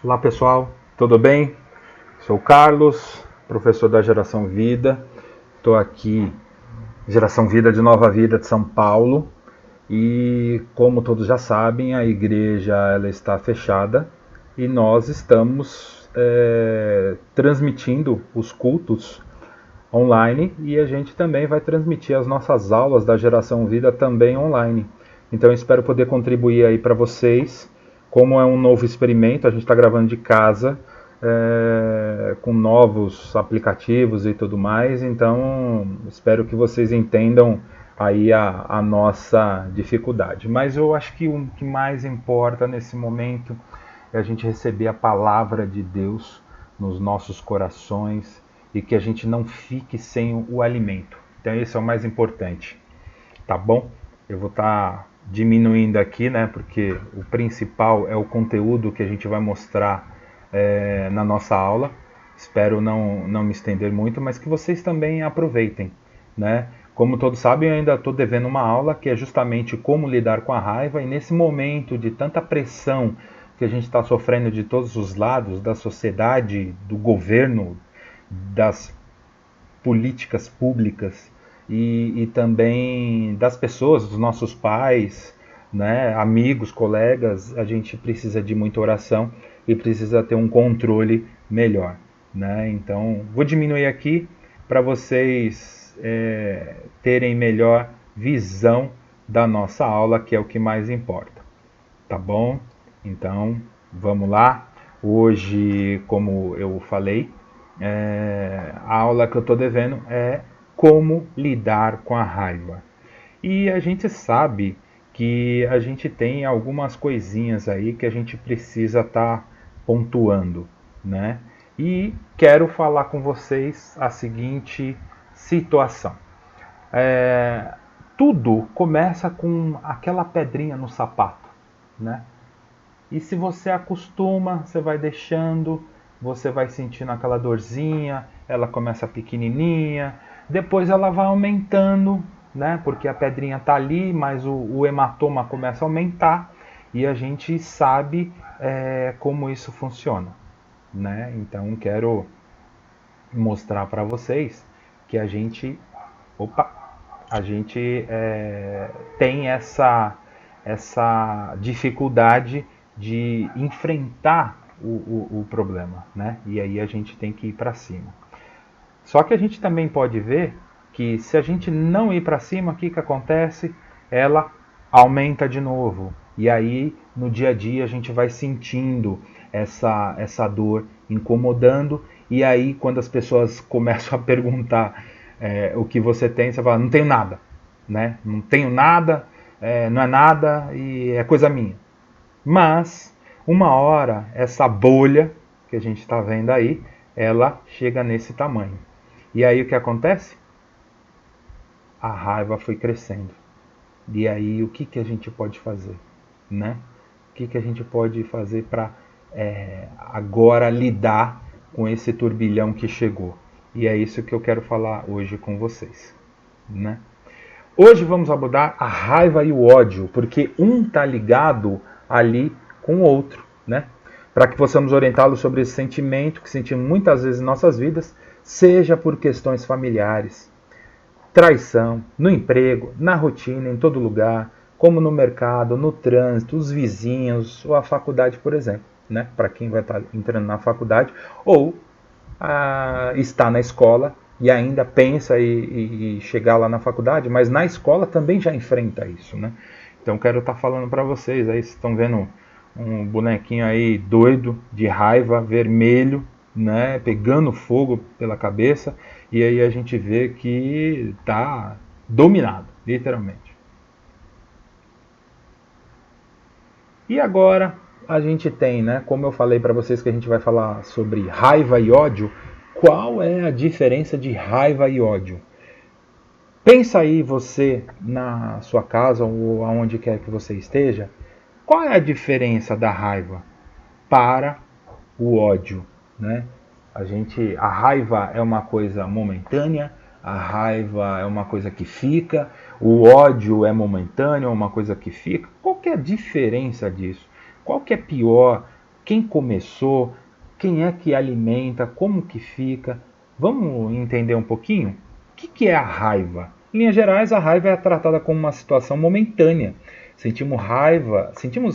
Olá pessoal, tudo bem? Sou o Carlos, professor da Geração Vida. Estou aqui, Geração Vida de Nova Vida de São Paulo. E como todos já sabem, a igreja ela está fechada e nós estamos transmitindo os cultos online e a gente também vai transmitir as nossas aulas da Geração Vida também online. Então eu espero poder contribuir aí para vocês. Como é um novo experimento, a gente está gravando de casa, com novos aplicativos e tudo mais. Então espero que vocês entendam aí a nossa dificuldade. Mas eu acho que o que mais importa nesse momento é a gente receber a palavra de Deus nos nossos corações e que a gente não fique sem o alimento. Então esse é o mais importante, tá bom? Eu vou estar diminuindo aqui, né? Porque o principal é o conteúdo que a gente vai mostrar na nossa aula. Espero não me estender muito, mas que vocês também aproveitem, né? Como todos sabem, eu ainda estou devendo uma aula que é justamente como lidar com a raiva, e nesse momento de tanta pressão que a gente está sofrendo de todos os lados, da sociedade, do governo, das políticas públicas e também das pessoas, dos nossos pais, né, amigos, colegas, a gente precisa de muita oração e precisa ter um controle melhor, né? Então, vou diminuir aqui para vocês terem melhor visão da nossa aula, que é o que mais importa, tá bom? Então, vamos lá. Hoje, como eu falei, a aula que eu estou devendo é como lidar com a raiva. E a gente sabe que a gente tem algumas coisinhas aí que a gente precisa estar pontuando, né? E quero falar com vocês a seguinte situação. É, tudo começa com aquela pedrinha no sapato, né? E se você acostuma, você vai deixando, você vai sentindo aquela dorzinha, ela começa pequenininha, depois ela vai aumentando, né? Porque a pedrinha tá ali, mas o hematoma começa a aumentar e a gente sabe como isso funciona, né? Então quero mostrar para vocês que opa, a gente tem essa dificuldade de enfrentar o problema, né? E aí a gente tem que ir para cima. Só que a gente também pode ver que se a gente não ir para cima, o que, que acontece? Ela aumenta de novo. E aí no dia a dia a gente vai sentindo essa dor incomodando. E aí quando as pessoas começam a perguntar o que você tem, você fala, não tenho nada, né? Não tenho nada, não é nada e é coisa minha. Mas uma hora essa bolha que a gente está vendo aí, ela chega nesse tamanho. E aí o que acontece? A raiva foi crescendo. E aí o que, que a gente pode fazer, né? O que, que a gente pode fazer para agora lidar com esse turbilhão que chegou? E é isso que eu quero falar hoje com vocês, né? Hoje vamos abordar a raiva e o ódio, porque um está ligado ali com o outro, né? Para que possamos orientá-lo sobre esse sentimento que sentimos muitas vezes em nossas vidas, seja por questões familiares, traição, no emprego, na rotina, em todo lugar, como no mercado, no trânsito, os vizinhos, ou a faculdade, por exemplo, né? Para quem vai estar entrando na faculdade, ou está na escola e ainda pensa e chegar lá na faculdade, mas na escola também já enfrenta isso, né? Então quero estar falando para vocês, aí vocês estão vendo um bonequinho aí doido, de raiva, vermelho, né, pegando fogo pela cabeça, e aí a gente vê que tá dominado, literalmente. E agora a gente tem, né, como eu falei para vocês que a gente vai falar sobre raiva e ódio, qual é a diferença de raiva e ódio? Pensa aí você na sua casa ou aonde quer que você esteja, qual é a diferença da raiva para o ódio, né? A raiva é uma coisa momentânea, a raiva é uma coisa que fica, o ódio é momentâneo, é uma coisa que fica. Qual que é a diferença disso? Qual que é pior? quem começou, quem é que alimenta, como que fica. Vamos entender um pouquinho? O que é a raiva? Em linhas gerais, a raiva é tratada como uma situação momentânea. Sentimos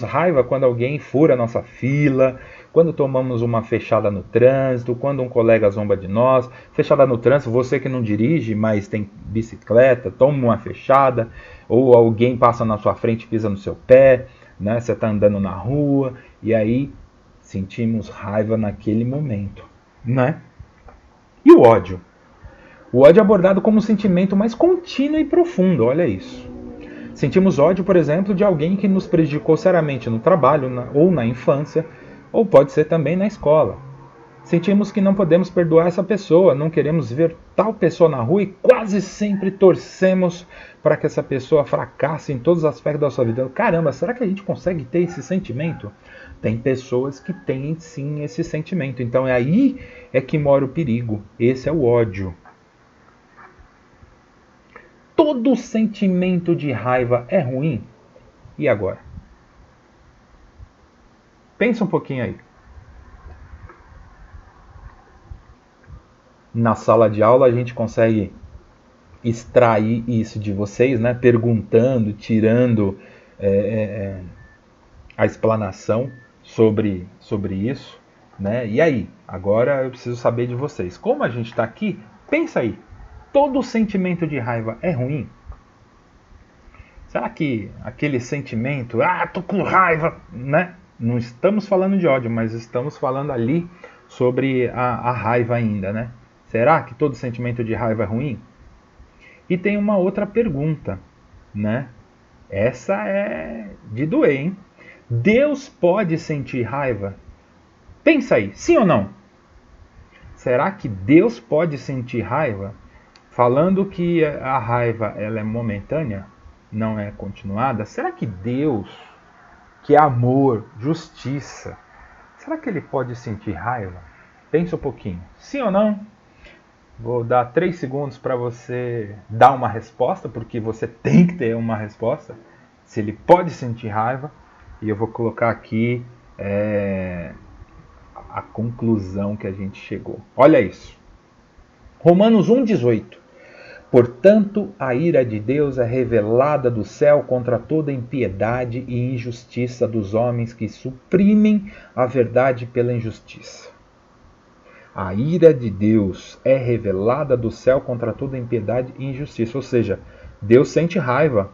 raiva quando alguém fura a nossa fila, quando tomamos uma fechada no trânsito, quando um colega zomba de nós. Fechada no trânsito, você que não dirige, mas tem bicicleta, toma uma fechada, ou alguém passa na sua frente e pisa no seu pé, né? Você está andando na rua, e aí sentimos raiva naquele momento, né? E o ódio? O ódio é abordado como um sentimento mais contínuo e profundo, olha isso. Sentimos ódio, por exemplo, de alguém que nos prejudicou seriamente no trabalho ou na infância, ou pode ser também na escola. Sentimos que não podemos perdoar essa pessoa, não queremos ver tal pessoa na rua e quase sempre torcemos para que essa pessoa fracasse em todos os aspectos da sua vida. Caramba, será que a gente consegue ter esse sentimento? Tem pessoas que têm sim esse sentimento. Então é aí que mora o perigo. Esse é o ódio. Todo sentimento de raiva é ruim? E agora? Pensa um pouquinho aí. Na sala de aula a gente consegue extrair isso de vocês, né? Perguntando, tirando a explanação sobre isso, né? E aí? Agora eu preciso saber de vocês. Como a gente está aqui, pensa aí. Todo sentimento de raiva é ruim? Será que aquele sentimento, tô com raiva, né? Não estamos falando de ódio, mas estamos falando ali sobre a raiva ainda, né? Será que todo sentimento de raiva é ruim? E tem uma outra pergunta, né? Essa é de doer, hein? Deus pode sentir raiva? Pensa aí, sim ou não? Será que Deus pode sentir raiva? Falando que a raiva ela é momentânea, não é continuada, será que Deus, que é amor, justiça, será que ele pode sentir raiva? Pensa um pouquinho. Sim ou não? Vou dar 3 segundos para você dar uma resposta, porque você tem que ter uma resposta. Se ele pode sentir raiva, e eu vou colocar aqui a conclusão que a gente chegou. Olha isso. Romanos 1,18. Portanto, a ira de Deus é revelada do céu contra toda impiedade e injustiça dos homens que suprimem a verdade pela injustiça. A ira de Deus é revelada do céu contra toda impiedade e injustiça. Ou seja, Deus sente raiva.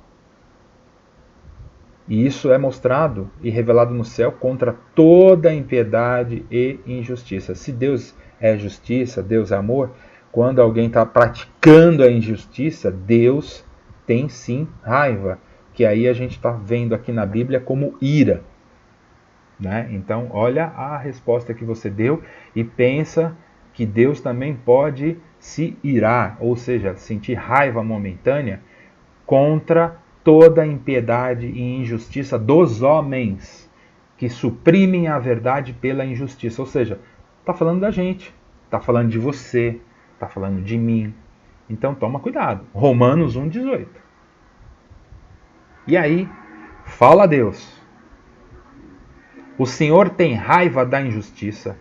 E isso é mostrado e revelado no céu contra toda impiedade e injustiça. Se Deus é justiça, Deus é amor, quando alguém está praticando a injustiça, Deus tem sim raiva. Que aí a gente está vendo aqui na Bíblia como ira. Né? Então, olha a resposta que você deu e pensa que Deus também pode se irar, ou seja, sentir raiva momentânea contra toda impiedade e injustiça dos homens que suprimem a verdade pela injustiça. Ou seja, está falando da gente, está falando de você, está falando de mim. Então toma cuidado. Romanos 1,18. E aí, fala a Deus. O Senhor tem raiva da injustiça,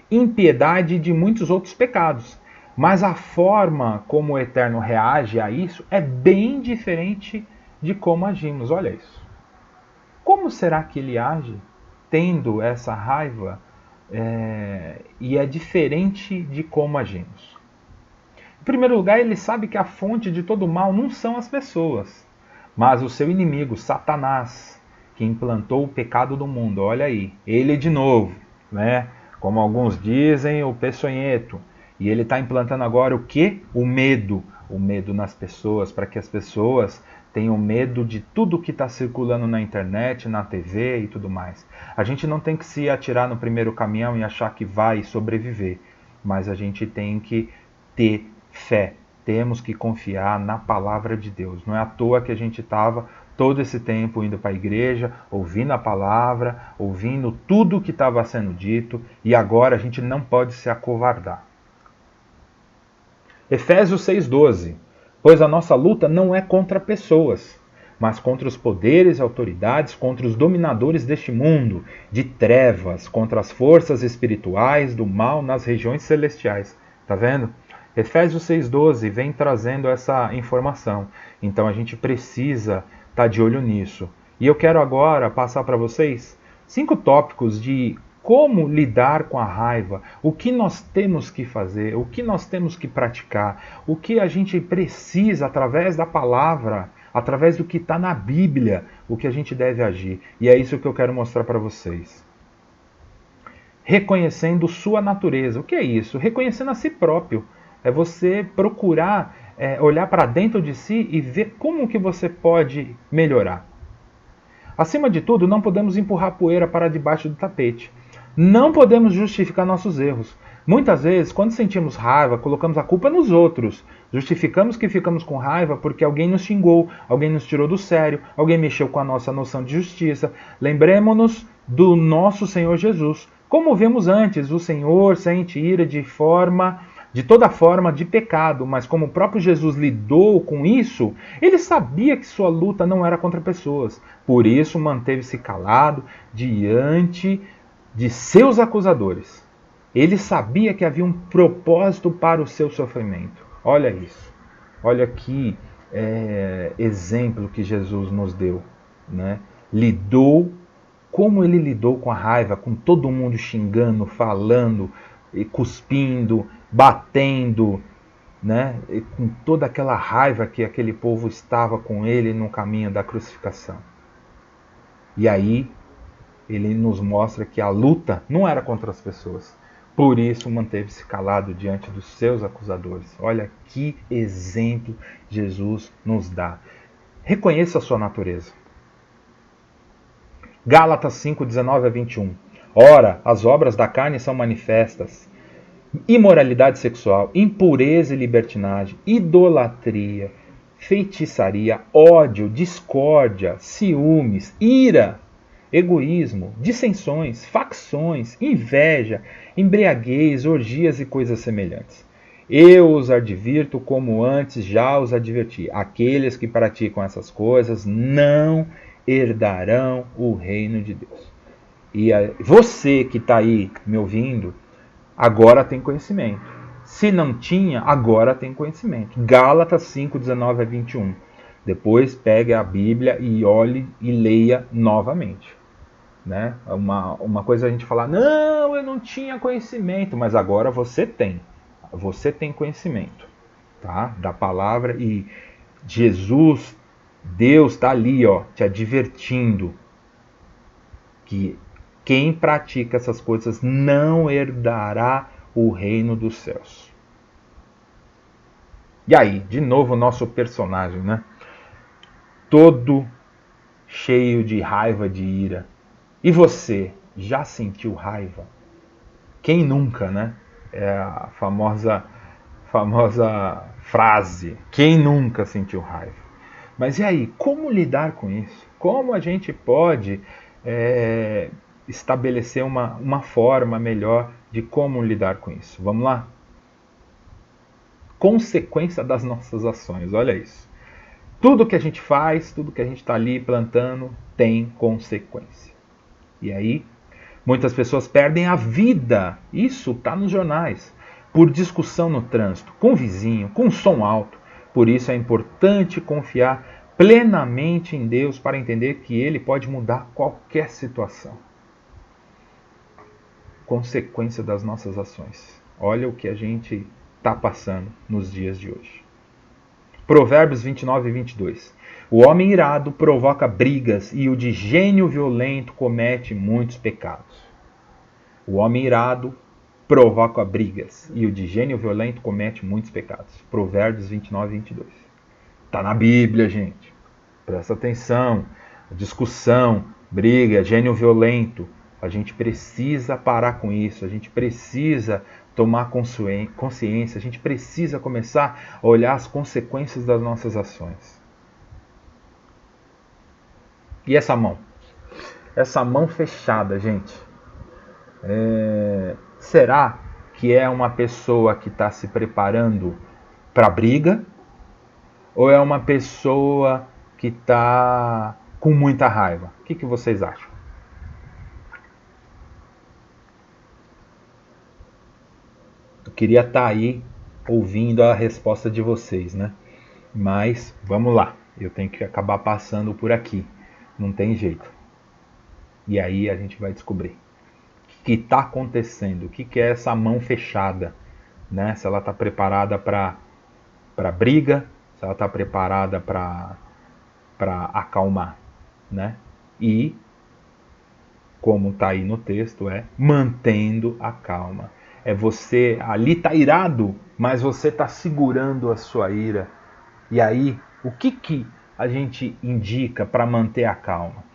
impiedade de muitos outros pecados. Mas a forma como o Eterno reage a isso é bem diferente de como agimos. Olha isso. Como será que ele age tendo essa raiva e é diferente de como agimos? Em primeiro lugar, ele sabe que a fonte de todo mal não são as pessoas, mas o seu inimigo, Satanás, que implantou o pecado no mundo. Olha aí, ele de novo, né? Como alguns dizem, o peçonhento. E ele está implantando agora o quê? O medo nas pessoas, para que as pessoas tenham medo de tudo que está circulando na internet, na TV e tudo mais. A gente não tem que se atirar no primeiro caminhão e achar que vai sobreviver, mas a gente tem que ter fé. Temos que confiar na palavra de Deus. Não é à toa que a gente estava todo esse tempo indo para a igreja, ouvindo a palavra, ouvindo tudo que estava sendo dito, e agora a gente não pode se acovardar. Efésios 6,12. Pois a nossa luta não é contra pessoas, mas contra os poderes e autoridades, contra os dominadores deste mundo, de trevas, contra as forças espirituais do mal nas regiões celestiais. Tá vendo? Efésios 6,12 vem trazendo essa informação. Então a gente precisa estar de olho nisso. E eu quero agora passar para vocês 5 tópicos de como lidar com a raiva, o que nós temos que fazer, o que nós temos que praticar, o que a gente precisa através da palavra, através do que está na Bíblia, o que a gente deve agir. E é isso que eu quero mostrar para vocês. Reconhecendo sua natureza. O que é isso? Reconhecendo a si próprio. É você procurar olhar para dentro de si e ver como que você pode melhorar. Acima de tudo, não podemos empurrar poeira para debaixo do tapete. Não podemos justificar nossos erros. Muitas vezes, quando sentimos raiva, colocamos a culpa nos outros. Justificamos que ficamos com raiva porque alguém nos xingou, alguém nos tirou do sério, alguém mexeu com a nossa noção de justiça. Lembremos-nos do nosso Senhor Jesus. Como vimos antes, o Senhor sente ira de toda forma de pecado, mas como o próprio Jesus lidou com isso, ele sabia que sua luta não era contra pessoas. Por isso, manteve-se calado diante de seus acusadores. Ele sabia que havia um propósito para o seu sofrimento. Olha isso. Olha que exemplo que Jesus nos deu, né? Como ele lidou com a raiva, com todo mundo xingando, falando, cuspindo, batendo, né? E com toda aquela raiva que aquele povo estava com ele no caminho da crucificação. E aí ele nos mostra que a luta não era contra as pessoas. Por isso manteve-se calado diante dos seus acusadores. Olha que exemplo Jesus nos dá. Reconheça a sua natureza. Gálatas 5:19-21. Ora, as obras da carne são manifestas: imoralidade sexual, impureza e libertinagem, idolatria, feitiçaria, ódio, discórdia, ciúmes, ira, egoísmo, dissensões, facções, inveja, embriaguez, orgias e coisas semelhantes. Eu os advirto como antes já os adverti. Aqueles que praticam essas coisas não herdarão o reino de Deus. E você que está aí me ouvindo, agora tem conhecimento. Se não tinha, agora tem conhecimento. Gálatas 5:19-21. Depois pegue a Bíblia e olhe e leia novamente. Né? Uma coisa é a gente falar, não, eu não tinha conhecimento, mas agora você tem. Você tem conhecimento, tá? Da palavra, e Jesus, Deus está ali, ó, te advertindo que quem pratica essas coisas não herdará o reino dos céus. E aí, de novo o nosso personagem, né? Todo cheio de raiva, de ira. E você, já sentiu raiva? Quem nunca, né? É a famosa frase. Quem nunca sentiu raiva? Mas e aí, como lidar com isso? Como a gente pode estabelecer uma forma melhor de como lidar com isso? Vamos lá? Consequência das nossas ações, olha isso. Tudo que a gente faz, tudo que a gente está ali plantando, tem consequência. E aí, muitas pessoas perdem a vida, isso está nos jornais, por discussão no trânsito, com o vizinho, com som alto. Por isso é importante confiar plenamente em Deus para entender que Ele pode mudar qualquer situação. Consequência das nossas ações. Olha o que a gente está passando nos dias de hoje. Provérbios 29:22. O homem irado provoca brigas e o de gênio violento comete muitos pecados. O homem irado provoca brigas e o de gênio violento comete muitos pecados. Provérbios 29:22. Está na Bíblia, gente. Presta atenção. Discussão, briga, gênio violento. A gente precisa parar com isso. A gente precisa tomar consciência. A gente precisa começar a olhar as consequências das nossas ações. E essa mão? Essa mão fechada, gente. Será que é uma pessoa que está se preparando para a briga? Ou é uma pessoa que está com muita raiva? O que vocês acham? Eu queria estar aí ouvindo a resposta de vocês, né? Mas vamos lá, eu tenho que acabar passando por aqui, não tem jeito. E aí a gente vai descobrir o que está acontecendo, o que é essa mão fechada, né? Se ela está preparada para briga, se ela está preparada para acalmar, né? E como está aí no texto, é mantendo a calma. É você ali tá irado, mas você está segurando a sua ira. E aí, o que a gente indica para manter a calma?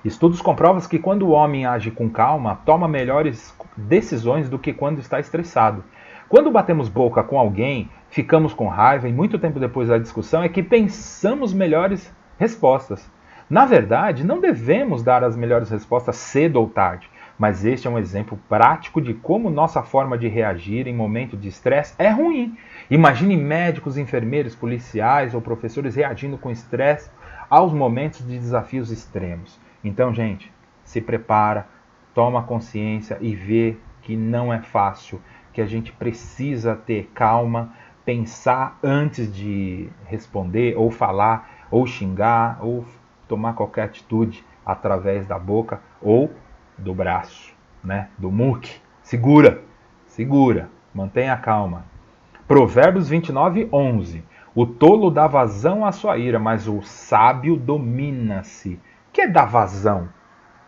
Estudos comprovam que quando o homem age com calma, toma melhores decisões do que quando está estressado. Quando batemos boca com alguém, ficamos com raiva e muito tempo depois da discussão é que pensamos melhores respostas. Na verdade, não devemos dar as melhores respostas cedo ou tarde, mas este é um exemplo prático de como nossa forma de reagir em momento de estresse é ruim. Imagine médicos, enfermeiros, policiais ou professores reagindo com estresse aos momentos de desafios extremos. Então, gente, se prepara, toma consciência e vê que não é fácil, que a gente precisa ter calma, pensar antes de responder, ou falar, ou xingar, ou tomar qualquer atitude através da boca ou do braço, né? Do muque. Segura, segura, mantenha calma. Provérbios 29:11. O tolo dá vazão à sua ira, mas o sábio domina-se. O que é dar vazão?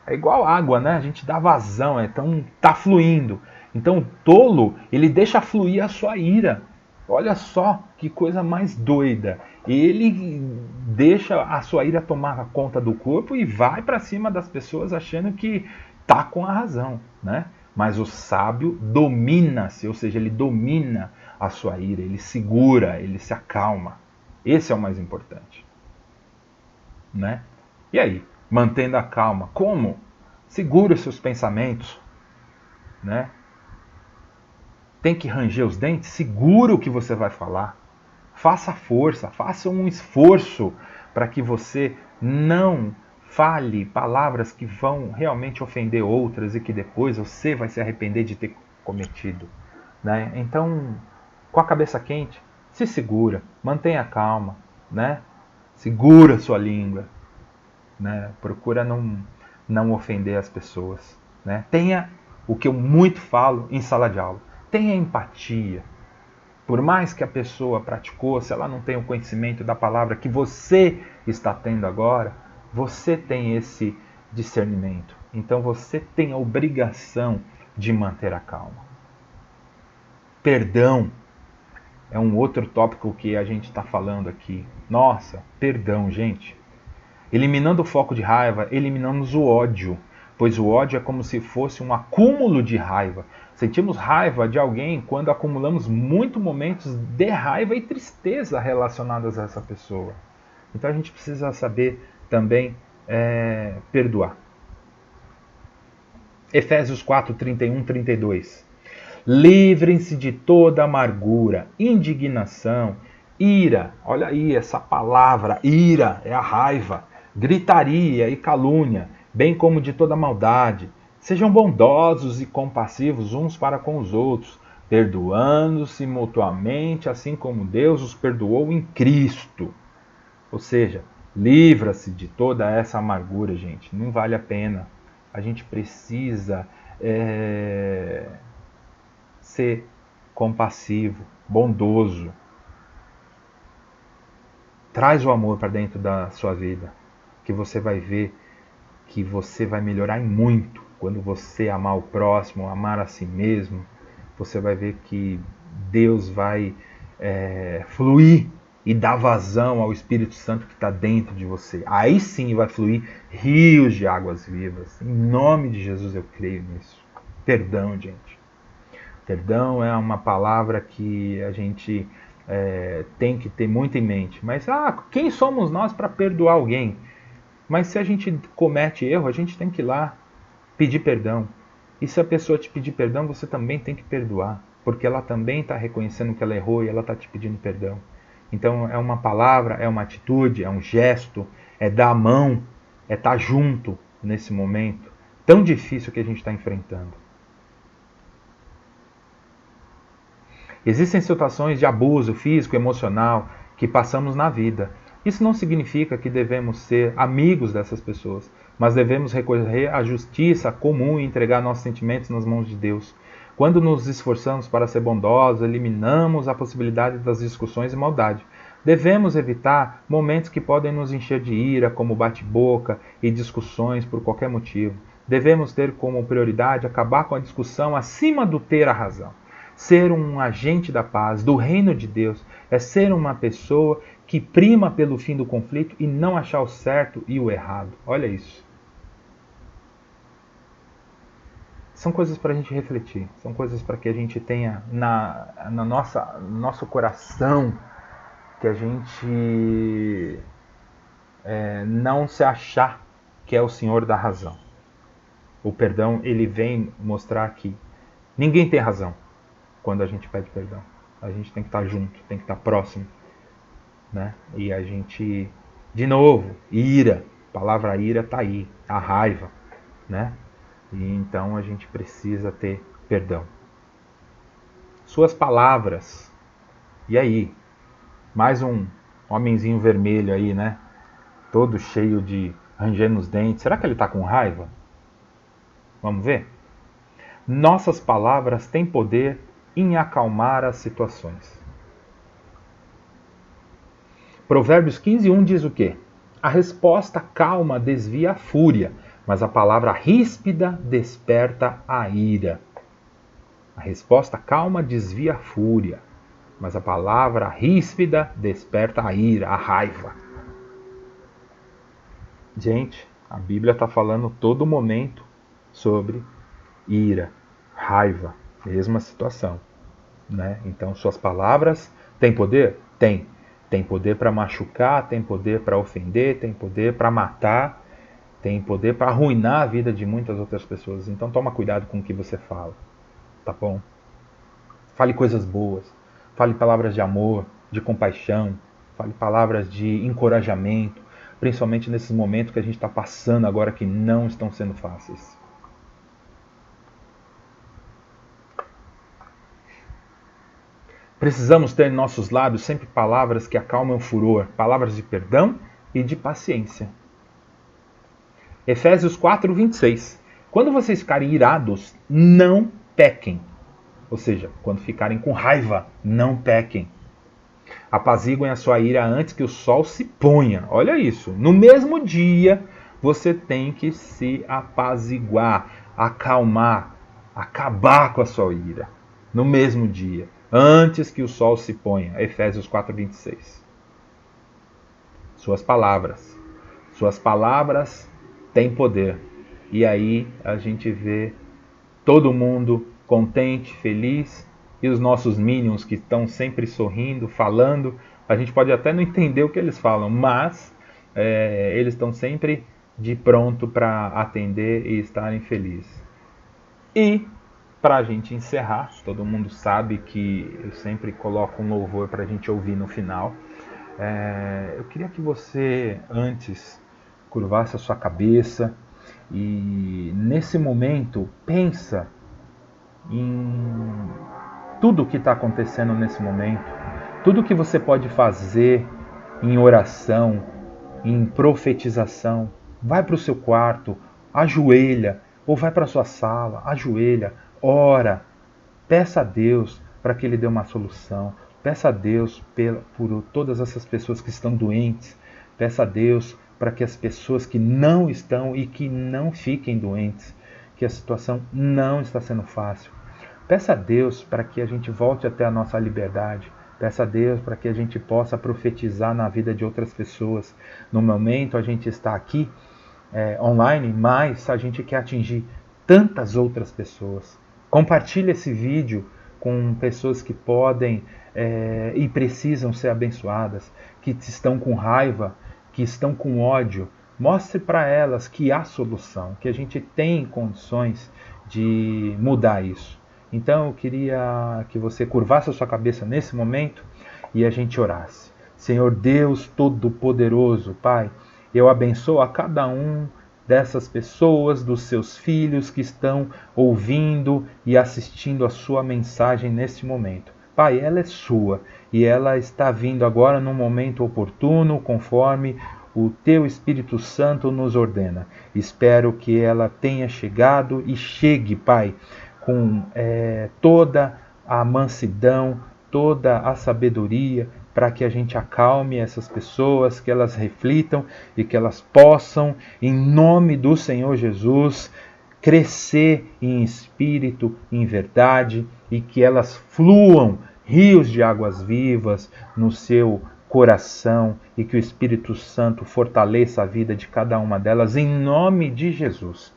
É igual água, né? A gente dá vazão, então tá fluindo. Então o tolo, ele deixa fluir a sua ira. Olha só que coisa mais doida. Ele deixa a sua ira tomar conta do corpo e vai para cima das pessoas achando que tá com a razão, né? Mas o sábio domina-se, ou seja, ele domina a sua ira, ele segura, ele se acalma. Esse é o mais importante, né? E aí, mantendo a calma, como? Segura os seus pensamentos, né? Tem que ranger os dentes? Segura o que você vai falar. Faça força, faça um esforço para que você não fale palavras que vão realmente ofender outras e que depois você vai se arrepender de ter cometido, né? Então, com a cabeça quente, se segura, mantenha calma, né? Segura sua língua, né? Procura não ofender as pessoas, né? Tenha o que eu muito falo em sala de aula. Tenha empatia. Por mais que a pessoa praticou, se ela não tem o conhecimento da palavra que você está tendo agora, você tem esse discernimento. Então você tem a obrigação de manter a calma. Perdão é um outro tópico que a gente está falando aqui. Nossa, perdão, gente. Eliminando o foco de raiva, eliminamos o ódio, pois o ódio é como se fosse um acúmulo de raiva. Sentimos raiva de alguém quando acumulamos muitos momentos de raiva e tristeza relacionados a essa pessoa. Então a gente precisa saber também perdoar. Efésios 4, 31, 32. Livrem-se de toda amargura, indignação, ira. Olha aí essa palavra, ira, é a raiva. Gritaria e calúnia, bem como de toda maldade. Sejam bondosos e compassivos uns para com os outros, perdoando-se mutuamente, assim como Deus os perdoou em Cristo. Ou seja, livra-se de toda essa amargura, gente. Não vale a pena. A gente precisa ser compassivo, bondoso. Traz o amor para dentro da sua vida, que você vai ver que você vai melhorar em muito quando você amar o próximo, amar a si mesmo. Você vai ver que Deus vai fluir e dar vazão ao Espírito Santo que está dentro de você. Aí sim vai fluir rios de águas vivas. Em nome de Jesus eu creio nisso. Perdão, gente. Perdão é uma palavra que a gente tem que ter muito em mente. Mas quem somos nós para perdoar alguém? Mas se a gente comete erro, a gente tem que ir lá pedir perdão. E se a pessoa te pedir perdão, você também tem que perdoar. Porque ela também está reconhecendo que ela errou e ela está te pedindo perdão. Então é uma palavra, é uma atitude, é um gesto, é dar a mão, é estar junto nesse momento tão difícil que a gente está enfrentando. Existem situações de abuso físico, emocional que passamos na vida. Isso não significa que devemos ser amigos dessas pessoas, mas devemos recorrer à justiça comum e entregar nossos sentimentos nas mãos de Deus. Quando nos esforçamos para ser bondosos, eliminamos a possibilidade das discussões e maldade. Devemos evitar momentos que podem nos encher de ira, como bate-boca e discussões por qualquer motivo. Devemos ter como prioridade acabar com a discussão acima do ter a razão. Ser um agente da paz, do reino de Deus, é ser uma pessoa que prima pelo fim do conflito e não achar o certo e o errado. Olha isso. São coisas para a gente refletir, são coisas para que a gente tenha no nosso coração, que a gente não se achar que é o Senhor da razão. O perdão, ele vem mostrar que ninguém tem razão quando a gente pede perdão. A gente tem que estar junto, tem que estar próximo, né? E a gente, de novo, ira, a palavra ira está aí, a raiva, né? E então a gente precisa ter perdão. Suas palavras. E aí? Mais um homenzinho vermelho aí, né? Todo cheio de ranger nos dentes. Será que ele está com raiva? Vamos ver? Nossas palavras têm poder em acalmar as situações. Provérbios 15:1 diz o quê? A resposta calma desvia a fúria, mas a palavra ríspida desperta a ira. A resposta calma desvia a fúria, mas a palavra ríspida desperta a ira, a raiva. Gente, a Bíblia está falando todo momento sobre ira, raiva, mesma situação, né? Então, suas palavras têm poder? Tem. Tem poder para machucar, tem poder para ofender, tem poder para matar, tem poder para arruinar a vida de muitas outras pessoas. Então, toma cuidado com o que você fala, tá bom? Fale coisas boas, fale palavras de amor, de compaixão, fale palavras de encorajamento, principalmente nesses momentos que a gente está passando agora que não estão sendo fáceis. Precisamos ter em nossos lábios sempre palavras que acalmam o furor, palavras de perdão e de paciência. Efésios 4:26. Quando vocês ficarem irados, não pequem. Ou seja, quando ficarem com raiva, não pequem. Apaziguem a sua ira antes que o sol se ponha. Olha isso. No mesmo dia, você tem que se apaziguar, acalmar, acabar com a sua ira. No mesmo dia, antes que o sol se ponha. Efésios 4:26. Suas palavras. Suas palavras têm poder. E aí a gente vê todo mundo contente, feliz, e os nossos minions que estão sempre sorrindo, falando. A gente pode até não entender o que eles falam, mas eles estão sempre de pronto para atender e estarem felizes. E para a gente encerrar, todo mundo sabe que eu sempre coloco um louvor para a gente ouvir no final. Eu queria que você antes curvasse a sua cabeça e nesse momento pensa em tudo o que está acontecendo nesse momento, tudo que você pode fazer em oração, em profetização. Vai para o seu quarto, ajoelha, ou vai para a sua sala, ajoelha, ora, peça a Deus para que Ele dê uma solução, peça a Deus por todas essas pessoas que estão doentes, peça a Deus para que as pessoas que não estão e que não fiquem doentes, que a situação não está sendo fácil. Peça a Deus para que a gente volte até a nossa liberdade. Peça a Deus para que a gente possa profetizar na vida de outras pessoas. No momento a gente está aqui online, mas a gente quer atingir tantas outras pessoas. Compartilhe esse vídeo com pessoas que podem e precisam ser abençoadas, que estão com raiva, que estão com ódio. Mostre para elas que há solução, que a gente tem condições de mudar isso. Então eu queria que você curvasse a sua cabeça nesse momento e a gente orasse. Senhor Deus Todo-Poderoso, Pai, Eu abençoo a cada um dessas pessoas, dos seus filhos que estão ouvindo e assistindo a sua mensagem neste momento. Pai, ela é sua e ela está vindo agora no momento oportuno, conforme o Teu Espírito Santo nos ordena. Espero que ela tenha chegado e chegue, Pai, com toda a mansidão, toda a sabedoria, para que a gente acalme essas pessoas, que elas reflitam e que elas possam, em nome do Senhor Jesus, crescer em espírito, em verdade, e que elas fluam rios de águas vivas no seu coração e que o Espírito Santo fortaleça a vida de cada uma delas, em nome de Jesus.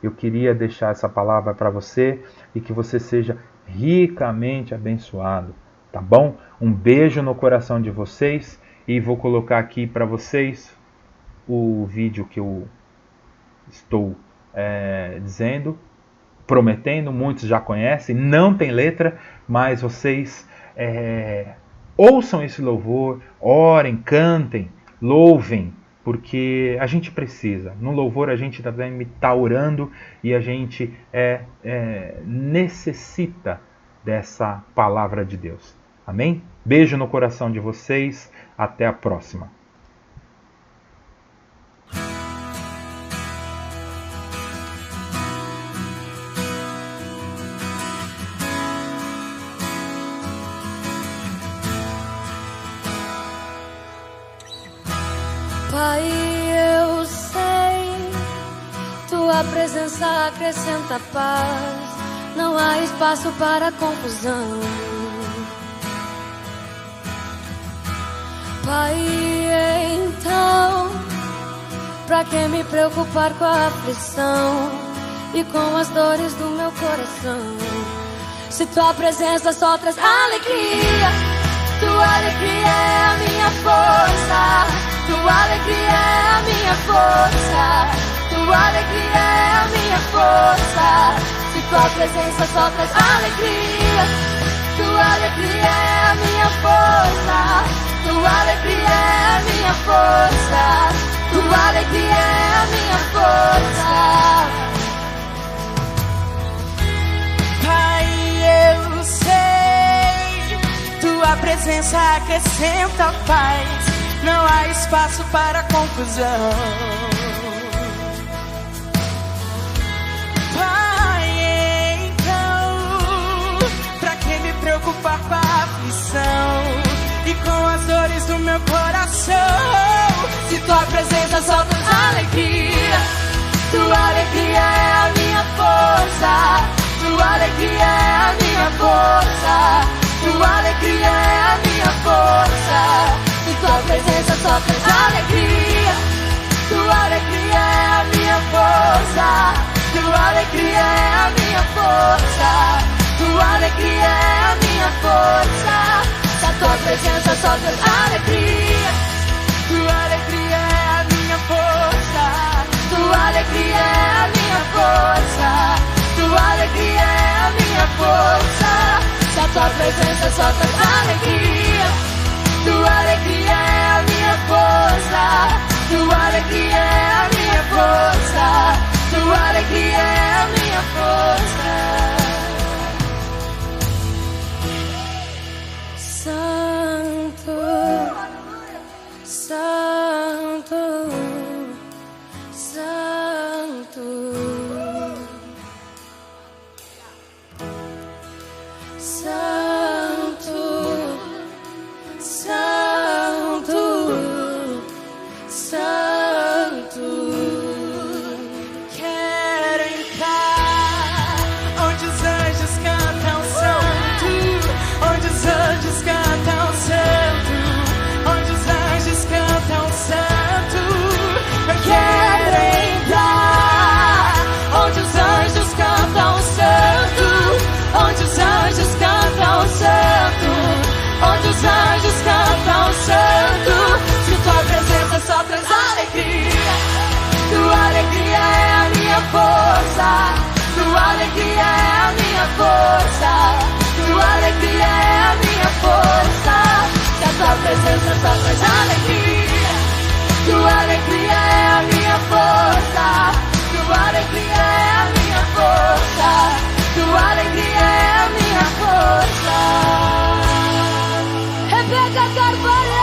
Eu queria deixar essa palavra para você e que você seja ricamente abençoado, tá bom? Um beijo no coração de vocês e vou colocar aqui para vocês o vídeo que eu estou dizendo, prometendo, muitos já conhecem, não tem letra, mas vocês ouçam esse louvor, orem, cantem, louvem, porque a gente precisa. No louvor a gente também está orando e a gente necessita dessa palavra de Deus. Amém? Beijo no coração de vocês. Até a próxima. Pai, eu sei, Tua presença acrescenta paz, não há espaço para confusão. Pai, então, pra que me preocupar com a aflição e com as dores do meu coração? Se Tua presença só traz alegria, Tua alegria é a minha força. Tua alegria é a minha força. Tua alegria é a minha força. Se Tua presença só traz alegria, Tua alegria é a minha força. Tua alegria é a minha força. Tua alegria é a minha força. Pai, eu sei, Tua presença acrescenta paz, não há espaço para confusão. Pai, então, pra que me preocupar com a aflição e com as dores do meu coração? Se Tua presença só traz alegria, Tua alegria é a minha força. Tua alegria é a minha força. Tua alegria é a minha força. Tua presença só traz alegria. Tua alegria é a minha força. Tua alegria é a minha força. Tua alegria é a minha força. Se a Tua presença só traz alegria, Tua alegria é a minha força. Tua alegria é a minha força. Tua alegria é a minha força. Se a Tua presença só traz alegria, Tua alegria é a minha força. Tua alegria é a minha força. Tua alegria é a minha força. Santo, Santo, Santo, Santo. Rebecca Carvalho.